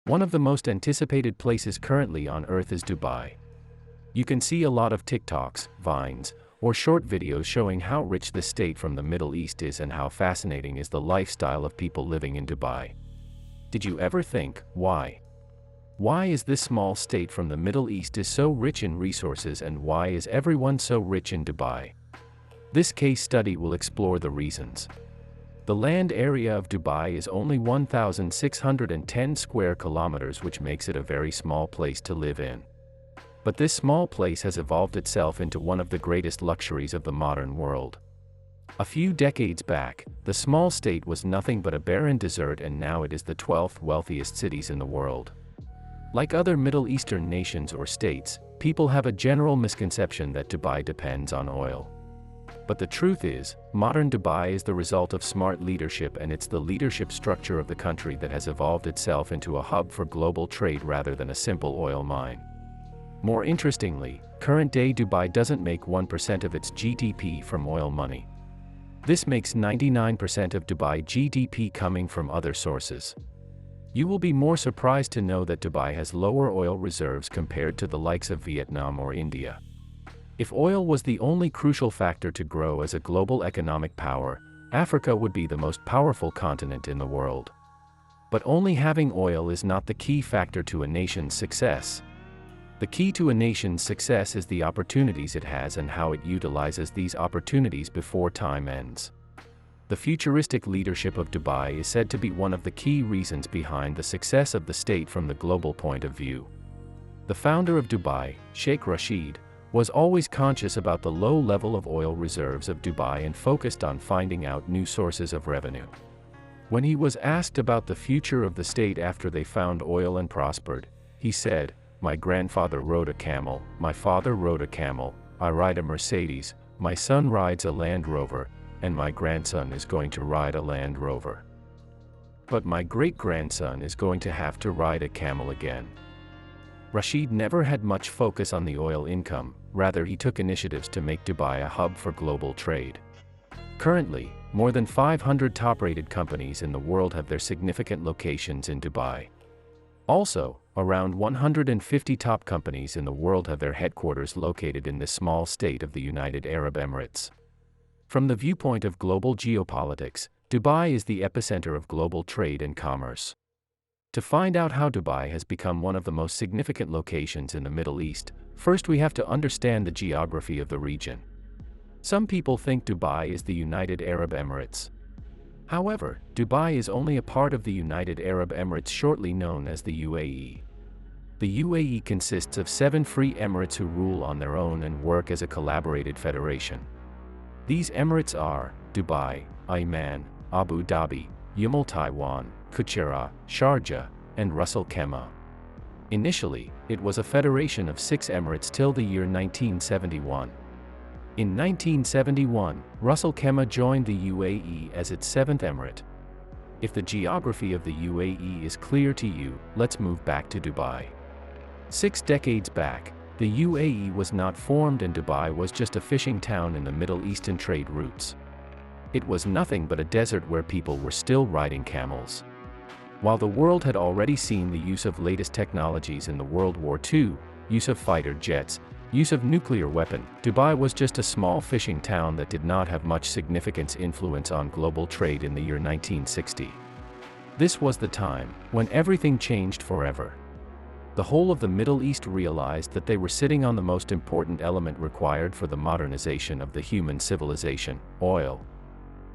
One of the most anticipated places currently on Earth is Dubai. You can see a lot of TikToks, Vines, or short videos showing how rich this state from the Middle East is and how fascinating is the lifestyle of people living in Dubai. Did you ever think, why? Why is this small state from the Middle East is so rich in resources, and why is everyone so rich in Dubai? This case study will explore the reasons. The land area of Dubai is only 1,610 square kilometers, which makes it a very small place to live in. But this small place has evolved itself into one of the greatest luxuries of the modern world. A few decades back, the small state was nothing but a barren desert, and now it is the 12th wealthiest cities in the world. Like other Middle Eastern nations or states, people have a general misconception that Dubai depends on oil. But the truth is, modern Dubai is the result of smart leadership, and it's the leadership structure of the country that has evolved itself into a hub for global trade rather than a simple oil mine. More interestingly, current-day Dubai doesn't make 1% of its GDP from oil money. This makes 99% of Dubai GDP coming from other sources. You will be more surprised to know that Dubai has lower oil reserves compared to the likes of Vietnam or India. If oil was the only crucial factor to grow as a global economic power, Africa would be the most powerful continent in the world. But only having oil is not the key factor to a nation's success. The key to a nation's success is the opportunities it has and how it utilizes these opportunities before time ends. The futuristic leadership of Dubai is said to be one of the key reasons behind the success of the state from the global point of view. The founder of Dubai, Sheikh Rashid, was always conscious about the low level of oil reserves of Dubai and focused on finding out new sources of revenue. When he was asked about the future of the state after they found oil and prospered, he said, "My grandfather rode a camel, my father rode a camel, I ride a Mercedes, my son rides a Land Rover, and my grandson is going to ride a Land Rover. But my great-grandson is going to have to ride a camel again." Rashid never had much focus on the oil income, rather he took initiatives to make Dubai a hub for global trade. Currently, more than 500 top-rated companies in the world have their significant locations in Dubai. Also, around 150 top companies in the world have their headquarters located in this small state of the United Arab Emirates. From the viewpoint of global geopolitics, Dubai is the epicenter of global trade and commerce. To find out how Dubai has become one of the most significant locations in the Middle East, first we have to understand the geography of the region. Some people think Dubai is the United Arab Emirates. However, Dubai is only a part of the United Arab Emirates, shortly known as the UAE. The UAE consists of 7 free emirates who rule on their own and work as a collaborated federation. These emirates are Dubai, Oman, Abu Dhabi, Umm Taiwan, Fujairah, Sharjah, and Ras Al Khaimah. Initially, it was a federation of 6 emirates till the year 1971. In 1971, Ras Al Khaimah joined the UAE as its 7th emirate. If the geography of the UAE is clear to you, let's move back to Dubai. 6 decades back, the UAE was not formed and Dubai was just a fishing town in the Middle Eastern trade routes. It was nothing but a desert where people were still riding camels. While the world had already seen the use of latest technologies in the World War II, use of fighter jets, use of nuclear weapon, Dubai was just a small fishing town that did not have much significant influence on global trade in the year 1960. This was the time when everything changed forever. The whole of the Middle East realized that they were sitting on the most important element required for the modernization of the human civilization, oil.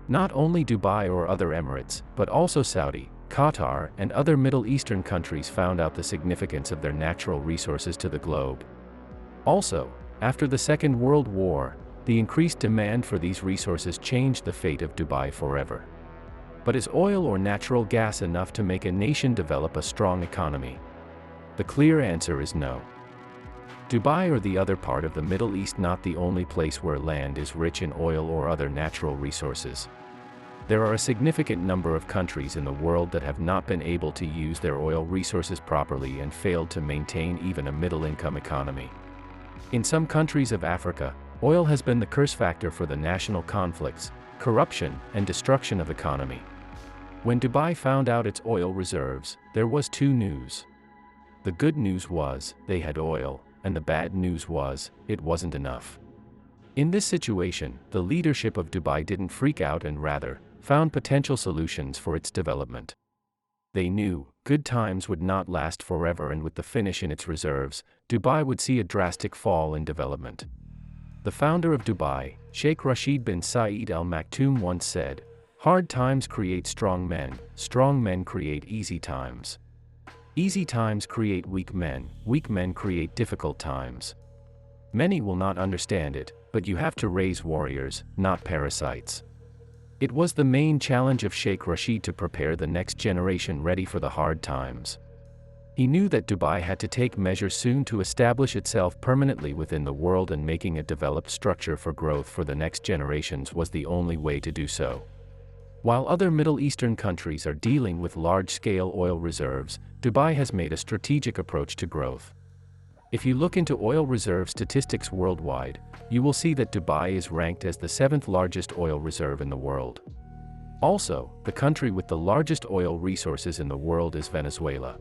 Not only Dubai or other emirates, but also Saudi, Qatar, and other Middle Eastern countries found out the significance of their natural resources to the globe. Also, after the Second World War, the increased demand for these resources changed the fate of Dubai forever. But is oil or natural gas enough to make a nation develop a strong economy? The clear answer is no. Dubai or the other part of the Middle East not the only place where land is rich in oil or other natural resources. There are a significant number of countries in the world that have not been able to use their oil resources properly and failed to maintain even a middle-income economy. In some countries of Africa, oil has been the curse factor for the national conflicts, corruption, and destruction of economy. When Dubai found out its oil reserves, there was two news. The good news was, they had oil, and the bad news was, it wasn't enough. In this situation, the leadership of Dubai didn't freak out and rather, found potential solutions for its development. They knew, good times would not last forever, and with the finish in its reserves, Dubai would see a drastic fall in development. The founder of Dubai, Sheikh Rashid bin Saeed Al Maktoum once said, "Hard times create strong men create easy times. Easy times create weak men create difficult times." Many will not understand it, but you have to raise warriors, not parasites. It was the main challenge of Sheikh Rashid to prepare the next generation ready for the hard times. He knew that Dubai had to take measures soon to establish itself permanently within the world, and making a developed structure for growth for the next generations was the only way to do so. While other Middle Eastern countries are dealing with large-scale oil reserves, Dubai has made a strategic approach to growth. If you look into oil reserve statistics worldwide, you will see that Dubai is ranked as the 7th largest oil reserve in the world. Also, the country with the largest oil resources in the world is Venezuela.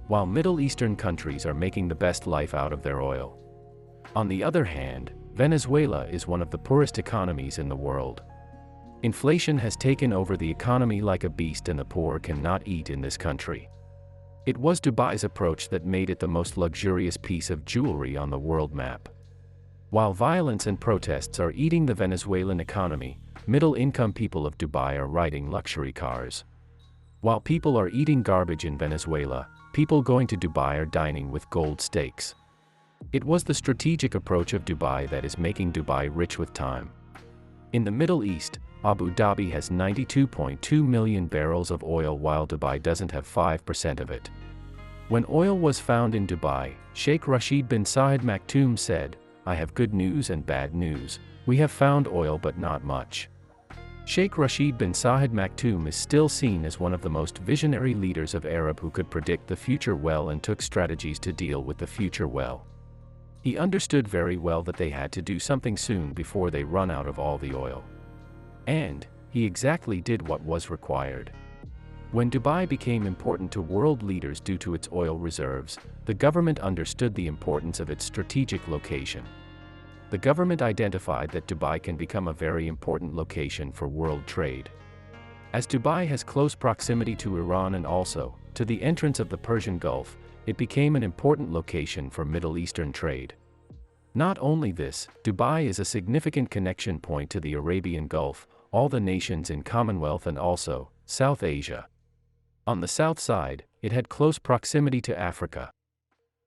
While Middle Eastern countries are making the best life out of their oil. On the other hand, Venezuela is one of the poorest economies in the world. Inflation has taken over the economy like a beast, and the poor cannot eat in this country. It was Dubai's approach that made it the most luxurious piece of jewelry on the world map. While violence and protests are eating the Venezuelan economy, middle-income people of Dubai are riding luxury cars. While people are eating garbage in Venezuela, people going to Dubai are dining with gold steaks. It was the strategic approach of Dubai that is making Dubai rich with time. In the Middle East, Abu Dhabi has 92.2 million barrels of oil, while Dubai doesn't have 5% of it. When oil was found in Dubai, Sheikh Rashid bin Saeed Maktoum said, "I have good news and bad news. We have found oil but not much." Sheikh Rashid bin Saeed Maktoum is still seen as one of the most visionary leaders of Arab who could predict the future well and took strategies to deal with the future well. He understood very well that they had to do something soon before they run out of all the oil. And he exactly did what was required. When Dubai became important to world leaders due to its oil reserves, the government understood the importance of its strategic location. The government identified that Dubai can become a very important location for world trade. As Dubai has close proximity to Iran and also to the entrance of the Persian Gulf, it became an important location for Middle Eastern trade. Not only this, Dubai is a significant connection point to the Arabian Gulf, all the nations in Commonwealth, and also South Asia. On the south side, it had close proximity to Africa.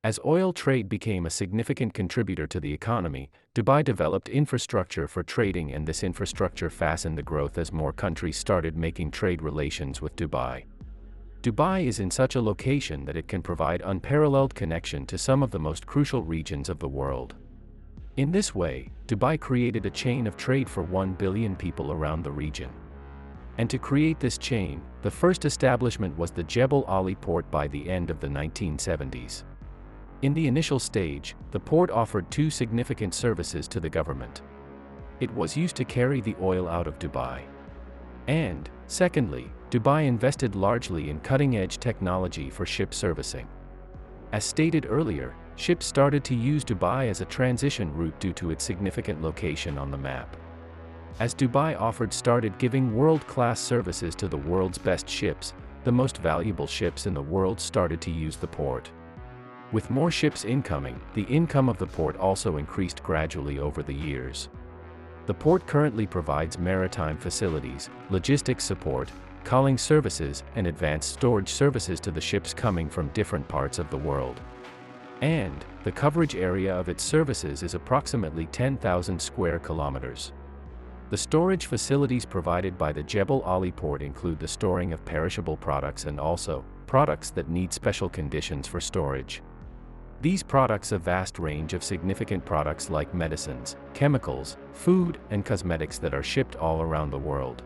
As oil trade became a significant contributor to the economy, Dubai developed infrastructure for trading, and this infrastructure fastened the growth as more countries started making trade relations with Dubai. Dubai is in such a location that it can provide unparalleled connection to some of the most crucial regions of the world. In this way, Dubai created a chain of trade for 1 billion people around the region. And to create this chain, the first establishment was the Jebel Ali port by the end of the 1970s. In the initial stage, the port offered two significant services to the government. It was used to carry the oil out of Dubai. And, secondly, Dubai invested largely in cutting-edge technology for ship servicing. As stated earlier, ships started to use Dubai as a transition route due to its significant location on the map. As Dubai started giving world-class services to the world's best ships, the most valuable ships in the world started to use the port. With more ships incoming, the income of the port also increased gradually over the years. The port currently provides maritime facilities, logistics support, calling services, and advanced storage services to the ships coming from different parts of the world. And the coverage area of its services is approximately 10,000 square kilometers. The storage facilities provided by the Jebel Ali port include the storing of perishable products and also products that need special conditions for storage. These products, a vast range of significant products like medicines, chemicals, food, and cosmetics that are shipped all around the world.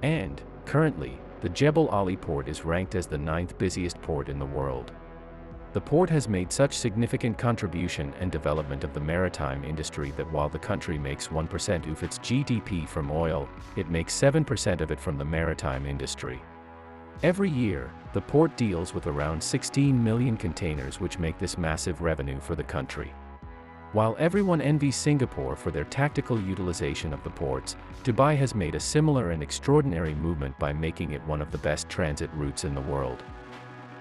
And, currently, the Jebel Ali port is ranked as the 9th busiest port in the world. The port has made such significant contribution and development of the maritime industry that while the country makes 1% of its GDP from oil, it makes 7% of it from the maritime industry. Every year, the port deals with around 16 million containers, which make this massive revenue for the country. While everyone envies Singapore for their tactical utilization of the ports, Dubai has made a similar and extraordinary movement by making it one of the best transit routes in the world.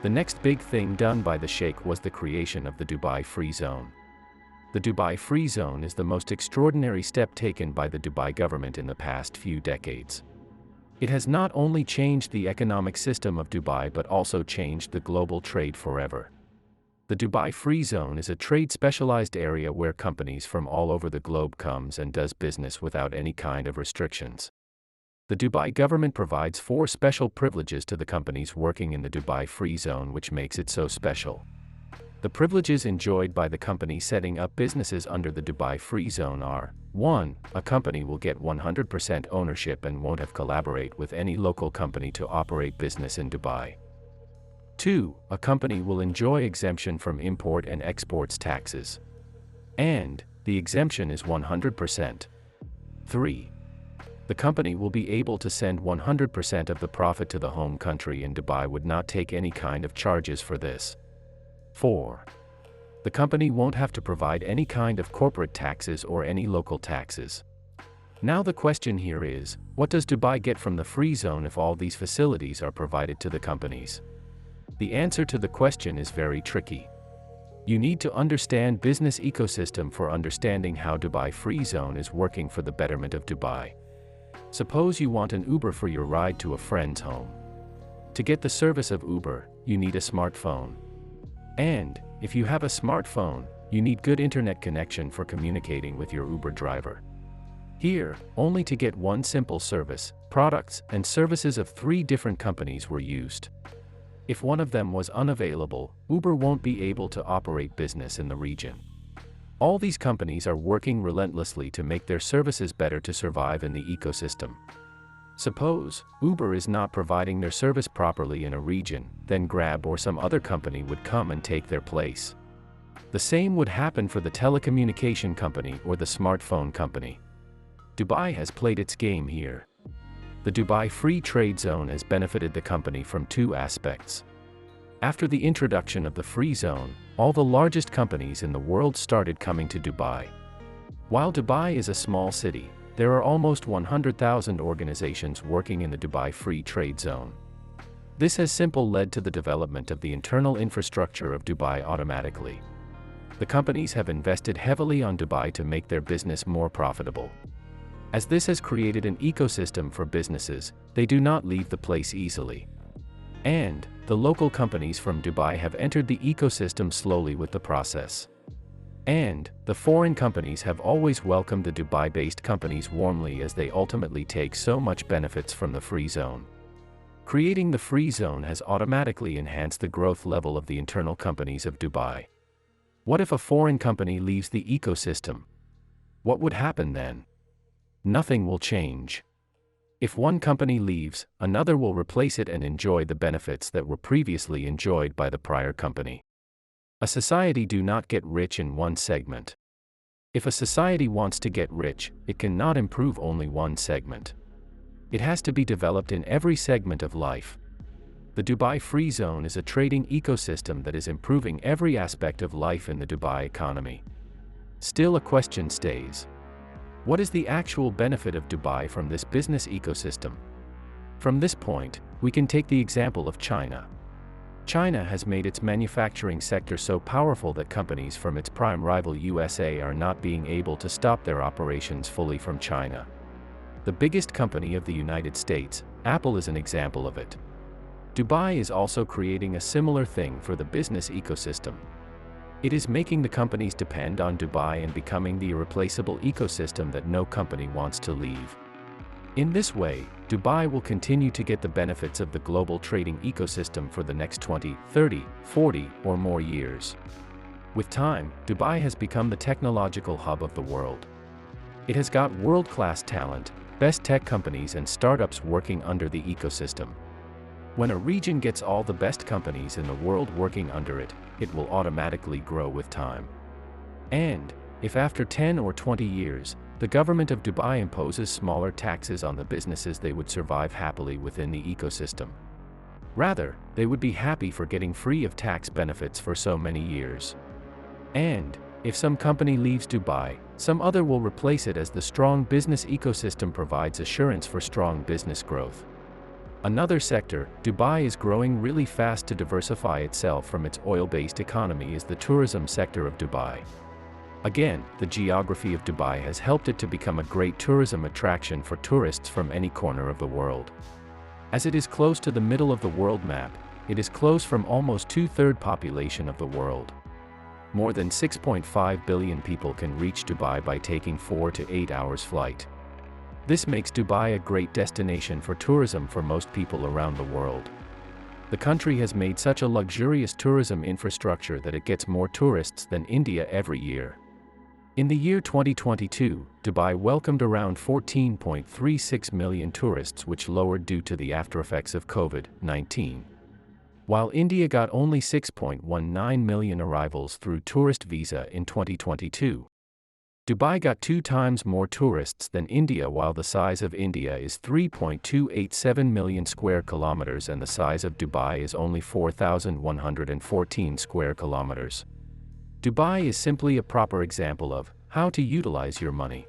The next big thing done by the Sheikh was the creation of the Dubai Free Zone. The Dubai Free Zone is the most extraordinary step taken by the Dubai government in the past few decades. It has not only changed the economic system of Dubai but also changed the global trade forever. The Dubai Free Zone is a trade-specialized area where companies from all over the globe comes and does business without any kind of restrictions. The Dubai government provides 4 special privileges to the companies working in the Dubai Free Zone, which makes it so special. The privileges enjoyed by the company setting up businesses under the Dubai Free Zone are: 1. A company will get 100% ownership and won't have to collaborate with any local company to operate business in Dubai. 2. A company will enjoy exemption from import and exports taxes. And the exemption is 100%. 3. The company will be able to send 100% of the profit to the home country, and Dubai would not take any kind of charges for this. 4. The company won't have to provide any kind of corporate taxes or any local taxes. Now the question here is, what does Dubai get from the free zone if all these facilities are provided to the companies? The answer to the question is very tricky. You need to understand business ecosystem for understanding how Dubai Free Zone is working for the betterment of Dubai. Suppose you want an Uber for your ride to a friend's home. To get the service of Uber, you need a smartphone. And if you have a smartphone, you need good internet connection for communicating with your Uber driver. Here, only to get one simple service, products and services of 3 different companies were used. If one of them was unavailable, Uber won't be able to operate business in the region. All these companies are working relentlessly to make their services better to survive in the ecosystem. Suppose Uber is not providing their service properly in a region, then Grab or some other company would come and take their place. The same would happen for the telecommunication company or the smartphone company. Dubai has played its game here. The Dubai Free Trade Zone has benefited the company from 2 aspects. After the introduction of the Free Zone, all the largest companies in the world started coming to Dubai. While Dubai is a small city, there are almost 100,000 organizations working in the Dubai Free Trade Zone. This has simply led to the development of the internal infrastructure of Dubai automatically. The companies have invested heavily on Dubai to make their business more profitable. As this has created an ecosystem for businesses, they do not leave the place easily. And the local companies from Dubai have entered the ecosystem slowly with the process. And the foreign companies have always welcomed the Dubai-based companies warmly, as they ultimately take so much benefits from the free zone. Creating the free zone has automatically enhanced the growth level of the internal companies of Dubai. What if a foreign company leaves the ecosystem? What would happen then? Nothing will change. If one company leaves, another will replace it and enjoy the benefits that were previously enjoyed by the prior company. A society do not get rich in one segment. If a society wants to get rich, it cannot improve only one segment. It has to be developed in every segment of life. The Dubai Free Zone is a trading ecosystem that is improving every aspect of life in the Dubai economy. Still, a question stays. What is the actual benefit of Dubai from this business ecosystem? From this point, we can take the example of China. China has made its manufacturing sector so powerful that companies from its prime rival USA are not being able to stop their operations fully from China. The biggest company of the United States, Apple, is an example of it. Dubai is also creating a similar thing for the business ecosystem. It is making the companies depend on Dubai and becoming the irreplaceable ecosystem that no company wants to leave. In this way, Dubai will continue to get the benefits of the global trading ecosystem for the next 20, 30, 40, or more years. With time, Dubai has become the technological hub of the world. It has got world-class talent, best tech companies and startups working under the ecosystem. When a region gets all the best companies in the world working under it, it will automatically grow with time. And if after 10 or 20 years, the government of Dubai imposes smaller taxes on the businesses, they would survive happily within the ecosystem. Rather, they would be happy for getting free of tax benefits for so many years. And, if some company leaves Dubai, some other will replace it, as the strong business ecosystem provides assurance for strong business growth. Another sector, Dubai is growing really fast to diversify itself from its oil-based economy, is the tourism sector of Dubai. Again, the geography of Dubai has helped it to become a great tourism attraction for tourists from any corner of the world. As it is close to the middle of the world map, it is close from almost two-thirds population of the world. More than 6.5 billion people can reach Dubai by taking 4 to 8 hours flight. This makes Dubai a great destination for tourism for most people around the world. The country has made such a luxurious tourism infrastructure that it gets more tourists than India every year. In the year 2022, Dubai welcomed around 14.36 million tourists, which lowered due to the aftereffects of COVID-19. While India got only 6.19 million arrivals through tourist visa in 2022. Dubai got 2 times more tourists than India, while the size of India is 3.287 million square kilometers and the size of Dubai is only 4,114 square kilometers. Dubai is simply a proper example of how to utilize your money.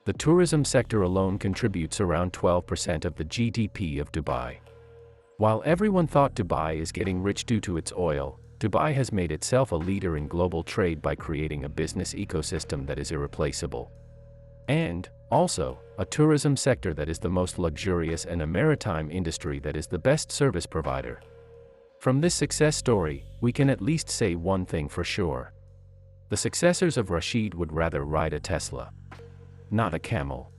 The tourism sector alone contributes around 12% of the GDP of Dubai. While everyone thought Dubai is getting rich due to its oil, Dubai has made itself a leader in global trade by creating a business ecosystem that is irreplaceable. And, also, a tourism sector that is the most luxurious and a maritime industry that is the best service provider. From this success story, we can at least say one thing for sure. The successors of Rashid would rather ride a Tesla, not a camel.